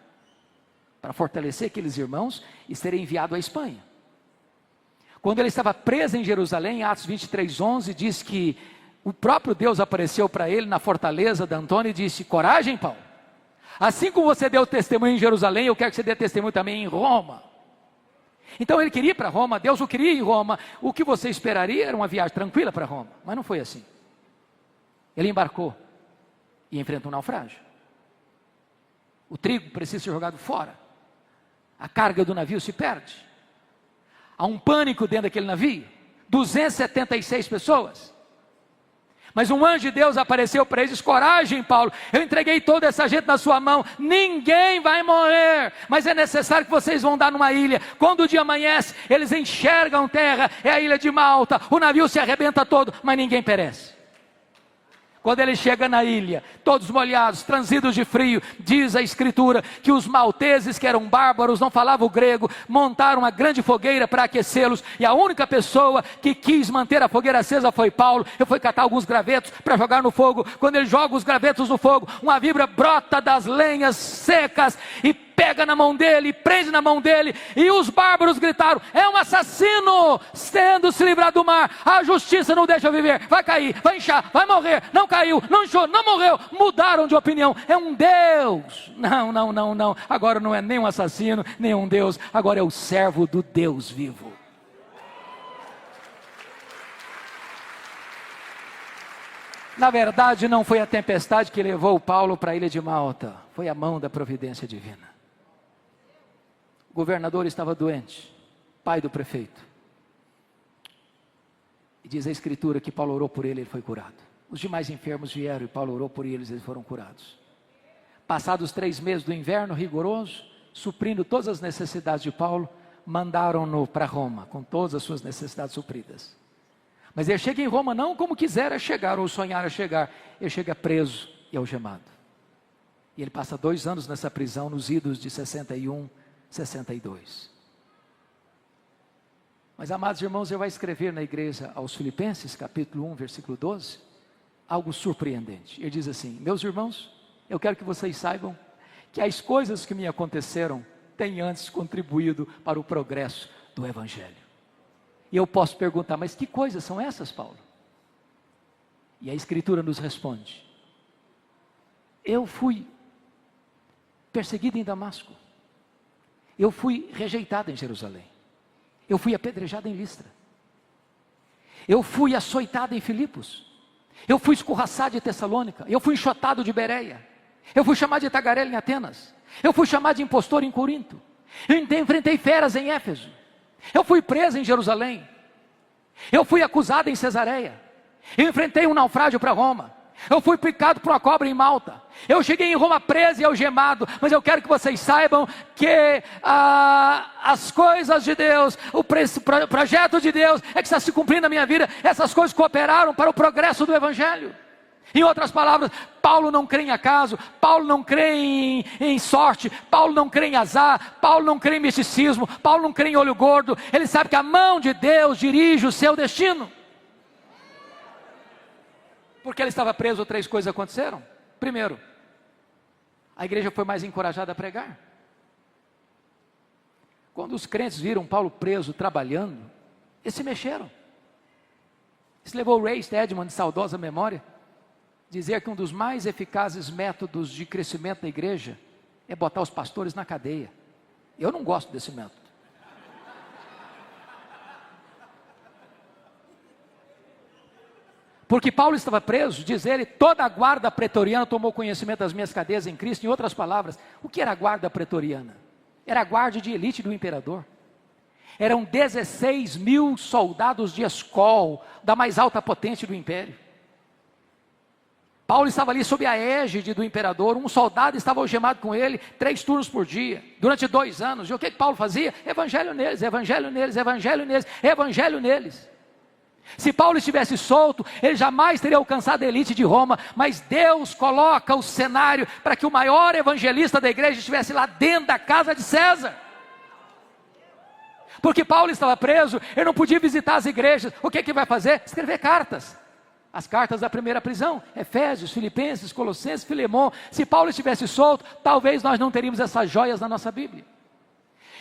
para fortalecer aqueles irmãos e ser enviado à Espanha. Quando ele estava preso em Jerusalém, Atos 23:11, diz que o próprio Deus apareceu para ele na fortaleza de Antônio e disse: coragem, Paulo, assim como você deu testemunho em Jerusalém, eu quero que você dê testemunho também em Roma. Então ele queria ir para Roma, Deus o queria ir em Roma. O que você esperaria era uma viagem tranquila para Roma, mas não foi assim. Ele embarcou e enfrentou um naufrágio. O trigo precisa ser jogado fora, a carga do navio se perde, há um pânico dentro daquele navio, 276 pessoas. Mas um anjo de Deus apareceu para eles e disse: coragem, Paulo, eu entreguei toda essa gente na sua mão, ninguém vai morrer, mas é necessário que vocês vão dar numa ilha. Quando o dia amanhece, eles enxergam terra, é a ilha de Malta, o navio se arrebenta todo, mas ninguém perece. Quando ele chega na ilha, todos molhados, transidos de frio, diz a escritura que os malteses, que eram bárbaros, não falavam o grego, montaram uma grande fogueira para aquecê-los, e a única pessoa que quis manter a fogueira acesa foi Paulo. Ele foi catar alguns gravetos para jogar no fogo. Quando ele joga os gravetos no fogo, uma víbora brota das lenhas secas e pega na mão dele, prende na mão dele, e os bárbaros gritaram: é um assassino, tendo se livrado do mar, a justiça não deixa viver, vai cair, vai inchar, vai morrer. Não caiu, não inchou, não morreu. Mudaram de opinião, é um Deus. Não, agora não é nem um assassino, nem um Deus, agora é o servo do Deus vivo. Na verdade, não foi a tempestade que levou Paulo para a ilha de Malta, foi a mão da providência divina. O governador estava doente, pai do prefeito. E diz a escritura que Paulo orou por ele, ele foi curado. Os demais enfermos vieram e Paulo orou por eles, eles foram curados. Passados 3 meses do inverno rigoroso, suprindo todas as necessidades de Paulo, mandaram-no para Roma, com todas as suas necessidades supridas. Mas ele chega em Roma não como quisera chegar, ou sonhara chegar. Ele chega preso e algemado. E ele passa 2 anos nessa prisão, nos idos de 61, 62. Mas, amados irmãos, ele vai escrever na igreja aos Filipenses, capítulo 1, versículo 12, algo surpreendente. Ele diz assim: meus irmãos, eu quero que vocês saibam que as coisas que me aconteceram têm antes contribuído para o progresso do Evangelho. E eu posso perguntar: mas que coisas são essas, Paulo? E a escritura nos responde: eu fui perseguido em Damasco, eu fui rejeitado em Jerusalém, eu fui apedrejado em Listra, eu fui açoitado em Filipos, eu fui escorraçado em Tessalônica, eu fui enxotado de Bereia, eu fui chamado de tagarela em Atenas, eu fui chamado de impostor em Corinto, eu enfrentei feras em Éfeso, eu fui preso em Jerusalém, eu fui acusado em Cesareia, eu enfrentei um naufrágio para Roma, eu fui picado por uma cobra em Malta, eu cheguei em Roma preso e algemado. Mas eu quero que vocês saibam que as coisas de Deus, o projeto de Deus é que está se cumprindo na minha vida. Essas coisas cooperaram para o progresso do Evangelho. Em outras palavras, Paulo não crê em acaso, Paulo não crê em sorte, Paulo não crê em azar, Paulo não crê em misticismo, Paulo não crê em olho gordo. Ele sabe que a mão de Deus dirige o seu destino. Porque ele estava preso, 3 coisas aconteceram. Primeiro, a igreja foi mais encorajada a pregar. Quando os crentes viram Paulo preso, trabalhando, eles se mexeram. Isso levou Ray Stedman, de saudosa memória, dizer que um dos mais eficazes métodos de crescimento da igreja é botar os pastores na cadeia. Eu não gosto desse método. Porque Paulo estava preso, diz ele, toda a guarda pretoriana tomou conhecimento das minhas cadeias em Cristo. Em outras palavras, o que era a guarda pretoriana? Era a guarda de elite do imperador. Eram 16 mil soldados de escol, da mais alta potência do império. Paulo estava ali sob a égide do imperador, um soldado estava algemado com ele 3 turnos por dia, durante 2 anos. E o que Paulo fazia? Evangelho neles, evangelho neles, evangelho neles, evangelho neles. Se Paulo estivesse solto, ele jamais teria alcançado a elite de Roma, mas Deus coloca o cenário para que o maior evangelista da igreja estivesse lá dentro da casa de César. Porque Paulo estava preso, ele não podia visitar as igrejas. O que vai fazer? Escrever cartas. As cartas da primeira prisão, Efésios, Filipenses, Colossenses, Filemão. Se Paulo estivesse solto, talvez nós não teríamos essas joias na nossa Bíblia.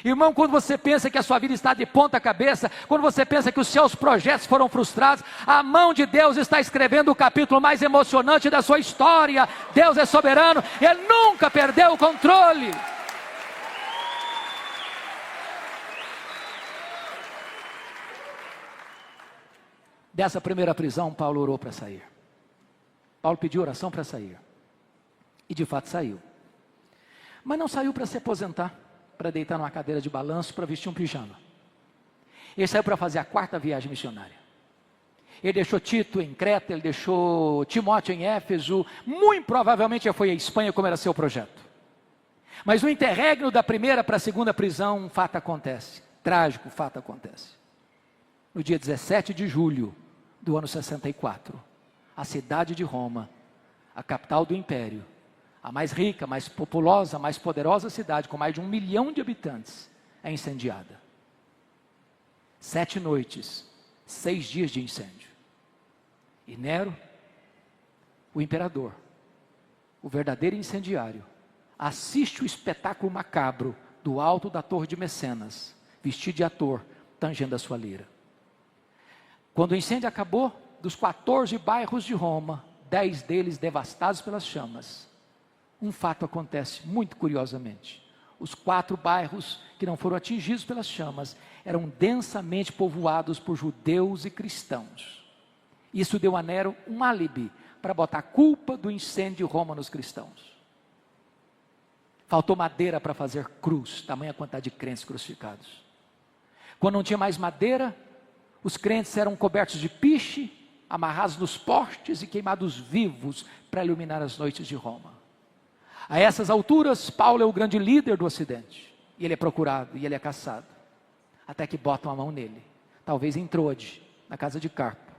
Irmão, quando você pensa que a sua vida está de ponta cabeça, quando você pensa que os seus projetos foram frustrados, a mão de Deus está escrevendo o capítulo mais emocionante da sua história. Deus é soberano, Ele nunca perdeu o controle. Dessa primeira prisão, Paulo orou para sair. Paulo pediu oração para sair. E de fato saiu. Mas não saiu para se aposentar, para deitar numa cadeira de balanço, para vestir um pijama. Ele saiu para fazer a 4ª viagem missionária. Ele deixou Tito em Creta, ele deixou Timóteo em Éfeso, muito provavelmente já foi à Espanha, como era seu projeto. Mas no interregno da primeira para a segunda prisão, um fato acontece, trágico fato acontece. No dia 17 de julho do ano 64, a cidade de Roma, a capital do império, a mais rica, mais populosa, mais poderosa cidade, com mais de 1 milhão de habitantes, é incendiada. 7 noites, 6 dias de incêndio. E Nero, o imperador, o verdadeiro incendiário, assiste o espetáculo macabro do alto da torre de Mecenas, vestido de ator, tangendo a sua lira. Quando o incêndio acabou, dos 14 bairros de Roma, 10 deles devastados pelas chamas, um fato acontece muito curiosamente. Os 4 bairros que não foram atingidos pelas chamas eram densamente povoados por judeus e cristãos. Isso deu a Nero um álibi para botar a culpa do incêndio de Roma nos cristãos. Faltou madeira para fazer cruz, tamanha quantidade de crentes crucificados. Quando não tinha mais madeira, os crentes eram cobertos de piche, amarrados nos postes e queimados vivos para iluminar as noites de Roma. A essas alturas, Paulo é o grande líder do Ocidente. E ele é procurado, e ele é caçado. Até que botam a mão nele. Talvez em Troade, na casa de Carpo.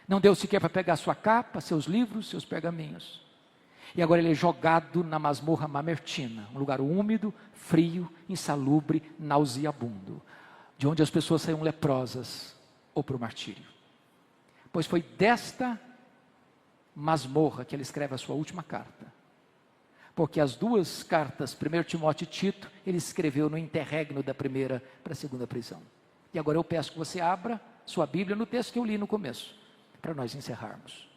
Não deu sequer para pegar sua capa, seus livros, seus pergaminhos. E agora ele é jogado na masmorra Mamertina, um lugar úmido, frio, insalubre, nauseabundo, de onde as pessoas saíam leprosas ou para o martírio. Pois foi desta masmorra que ele escreve a sua última carta. Porque as 2 cartas, 1 Timóteo e Tito, ele escreveu no interregno da primeira para a segunda prisão. E agora eu peço que você abra sua Bíblia no texto que eu li no começo, para nós encerrarmos.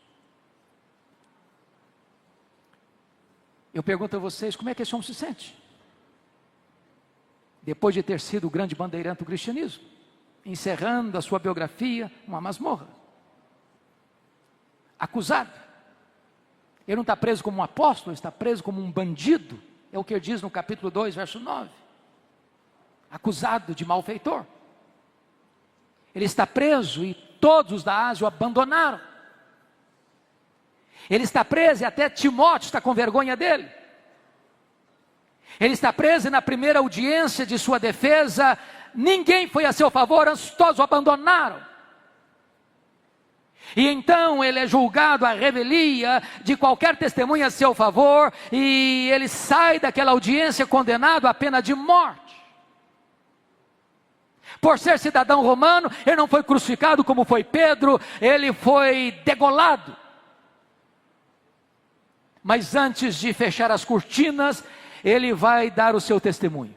Eu pergunto a vocês, como é que esse homem se sente? Depois de ter sido o grande bandeirante do cristianismo, encerrando a sua biografia, uma masmorra. Acusado. Ele não está preso como um apóstolo, ele está preso como um bandido. É o que ele diz no capítulo 2, verso 9. Acusado de malfeitor. Ele está preso e todos os da Ásia o abandonaram. Ele está preso e até Timóteo está com vergonha dele. Ele está preso e na primeira audiência de sua defesa, ninguém foi a seu favor, antes todos o abandonaram. E então ele é julgado à revelia de qualquer testemunha a seu favor, e ele sai daquela audiência condenado à pena de morte. Por ser cidadão romano, ele não foi crucificado como foi Pedro, ele foi degolado. Mas antes de fechar as cortinas, ele vai dar o seu testemunho.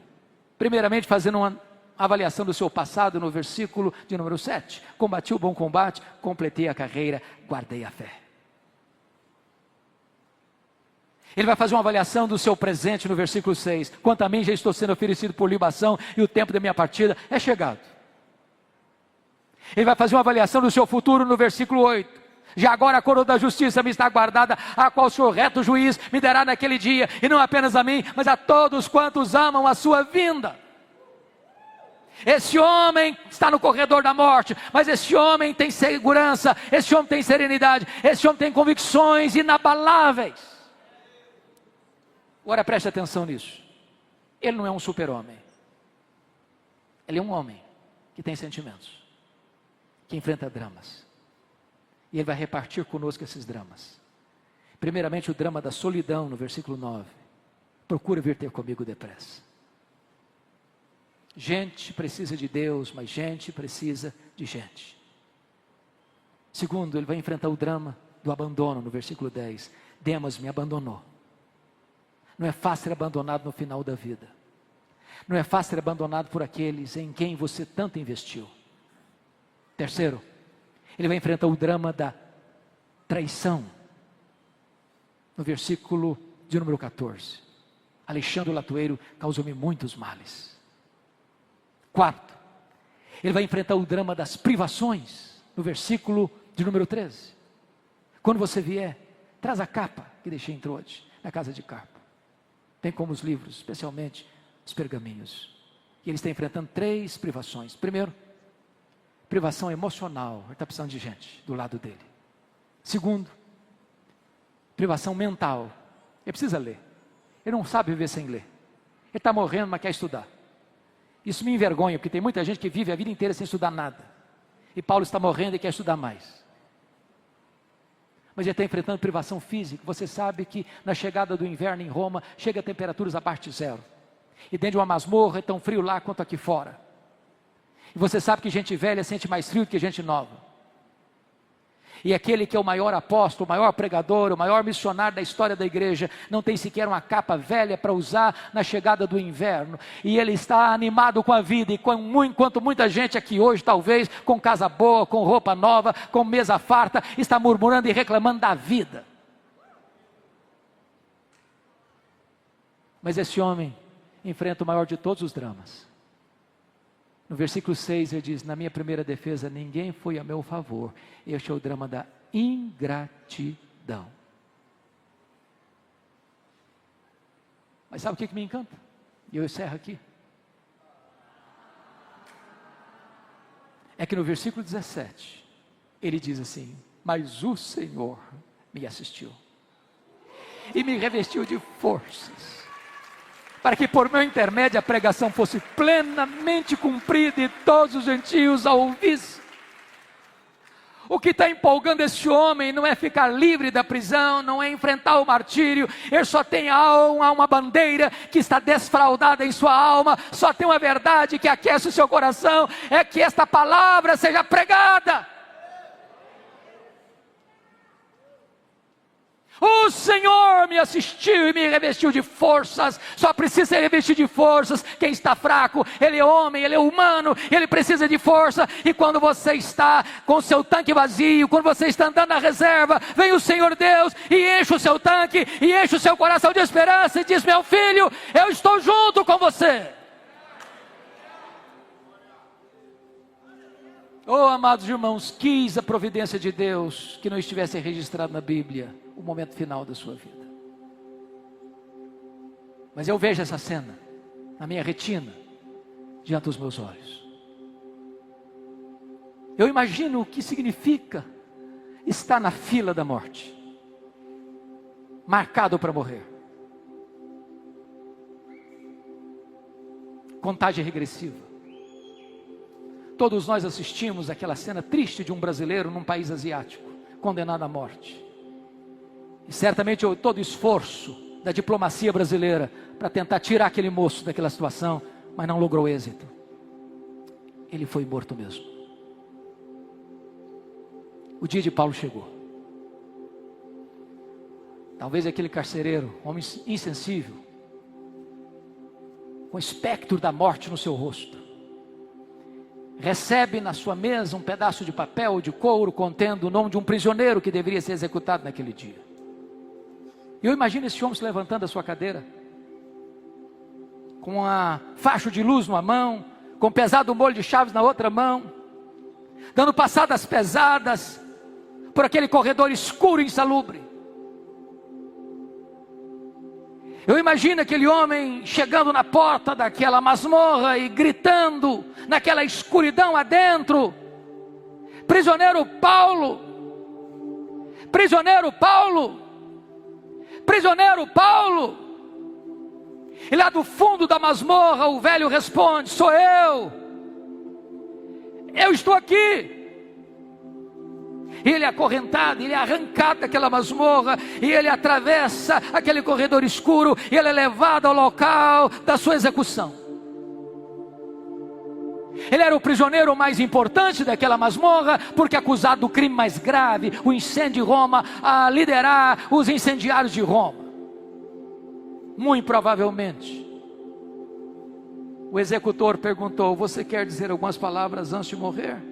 Primeiramente fazendo uma avaliação do seu passado no versículo de número 7. Combati o bom combate, completei a carreira, guardei a fé. Ele vai fazer uma avaliação do seu presente no versículo 6. Quanto a mim, já estou sendo oferecido por libação e o tempo da minha partida é chegado. Ele vai fazer uma avaliação do seu futuro no versículo 8. Já agora a coroa da justiça me está guardada, a qual o Senhor reto juiz me dará naquele dia, e não apenas a mim, mas a todos quantos amam a sua vinda. Esse homem está no corredor da morte, mas esse homem tem segurança, esse homem tem serenidade, esse homem tem convicções inabaláveis. Agora preste atenção nisso. Ele não é um super-homem. Ele é um homem que tem sentimentos, que enfrenta dramas. E ele vai repartir conosco esses dramas. Primeiramente o drama da solidão, no versículo 9. Procura vir ter comigo depressa. Gente precisa de Deus, mas gente precisa de gente. Segundo, ele vai enfrentar o drama do abandono, no versículo 10. Demas me abandonou. Não é fácil ser abandonado no final da vida. Não é fácil ser abandonado por aqueles em quem você tanto investiu. Terceiro, ele vai enfrentar o drama da traição. No versículo de número 14. Alexandre o Latueiro causou-me muitos males. Quarto, ele vai enfrentar o drama das privações, no versículo de número 13. Quando você vier, traz a capa que deixei em Troade, na casa de Carpo. Tem como os livros, especialmente os pergaminhos. E ele está enfrentando 3 privações. Primeiro, privação emocional, ele está precisando de gente do lado dele. Segundo, privação mental, ele precisa ler. Ele não sabe viver sem ler. Ele está morrendo, mas quer estudar. Isso me envergonha, porque tem muita gente que vive a vida inteira sem estudar nada. E Paulo está morrendo e quer estudar mais. Mas ele está enfrentando privação física. Você sabe que na chegada do inverno em Roma, chega a temperaturas abaixo de 0. E dentro de uma masmorra é tão frio lá quanto aqui fora. E você sabe que gente velha sente mais frio do que gente nova. E aquele que é o maior apóstolo, o maior pregador, o maior missionário da história da igreja, não tem sequer uma capa velha para usar na chegada do inverno. E ele está animado com a vida, enquanto muita gente aqui hoje, talvez, com casa boa, com roupa nova, com mesa farta, está murmurando e reclamando da vida. Mas esse homem enfrenta o maior de todos os dramas. No versículo 6 ele diz, na minha primeira defesa, ninguém foi a meu favor. Este é o drama da ingratidão. Mas sabe o que me encanta? E eu encerro aqui. É que no versículo 17, ele diz assim, mas o Senhor me assistiu. E me revestiu de forças. Para que por meu intermédio a pregação fosse plenamente cumprida e todos os gentios a ouvissem. O que está empolgando esse homem não é ficar livre da prisão, não é enfrentar o martírio. Ele só tem uma bandeira que está desfraldada em sua alma, só tem uma verdade que aquece o seu coração, é que esta palavra seja pregada. O Senhor me assistiu e me revestiu de forças. Só precisa ser revestido de forças quem está fraco. Ele é homem, ele é humano, ele precisa de força. E quando você está com seu tanque vazio, quando você está andando na reserva, vem o Senhor Deus e enche o seu tanque, e enche o seu coração de esperança, e diz, meu filho, eu estou junto com você. Oh, amados irmãos, quis a providência de Deus que não estivesse registrado na Bíblia o momento final da sua vida. Mas eu vejo essa cena na minha retina, diante dos meus olhos. Eu imagino o que significa estar na fila da morte, marcado para morrer. Contagem regressiva. Todos nós assistimos aquela cena triste de um brasileiro num país asiático, condenado à morte. E certamente todo o esforço da diplomacia brasileira para tentar tirar aquele moço daquela situação, mas não logrou êxito. Ele foi morto mesmo. O dia de Paulo chegou. Talvez aquele carcereiro, homem insensível, com o espectro da morte no seu rosto, recebe na sua mesa um pedaço de papel de couro contendo o nome de um prisioneiro que deveria ser executado naquele dia. E eu imagino esse homem se levantando da sua cadeira, com uma faixa de luz numa mão, com um pesado molho de chaves na outra mão, dando passadas pesadas por aquele corredor escuro e insalubre. Eu imagino aquele homem chegando na porta daquela masmorra e gritando naquela escuridão adentro: prisioneiro Paulo, prisioneiro Paulo, prisioneiro Paulo. E lá do fundo da masmorra o velho responde: sou eu estou aqui. Ele é acorrentado, ele é arrancado daquela masmorra, e ele atravessa aquele corredor escuro, e ele é levado ao local da sua execução. Ele era o prisioneiro mais importante daquela masmorra, porque acusado do crime mais grave, o incêndio de Roma, a liderar os incendiários de Roma. Muito provavelmente, o executor perguntou: você quer dizer algumas palavras antes de morrer?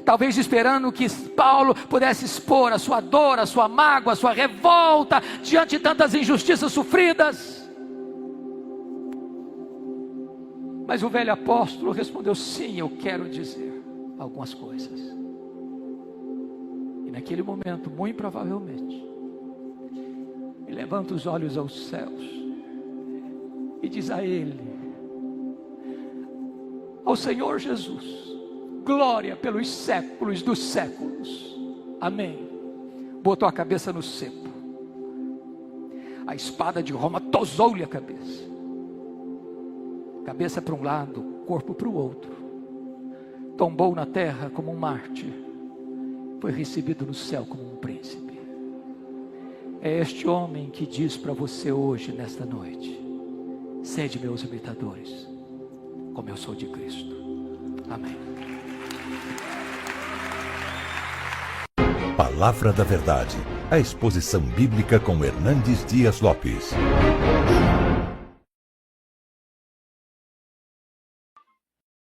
Talvez esperando que Paulo pudesse expor a sua dor, a sua mágoa, a sua revolta diante de tantas injustiças sofridas. Mas o velho apóstolo respondeu: sim, eu quero dizer algumas coisas. E naquele momento, muito provavelmente, ele levanta os olhos aos céus e diz a ele, ao Senhor Jesus: glória pelos séculos dos séculos, amém. Botou a cabeça no cepo. A espada de Roma tosou-lhe a cabeça. Cabeça para um lado, corpo para o outro. Tombou na terra como um mártir. Foi recebido no céu como um príncipe. É este homem que diz para você hoje, nesta noite: sede meus imitadores, como eu sou de Cristo. Amém. Palavra da Verdade, a exposição bíblica com Hernandes Dias Lopes.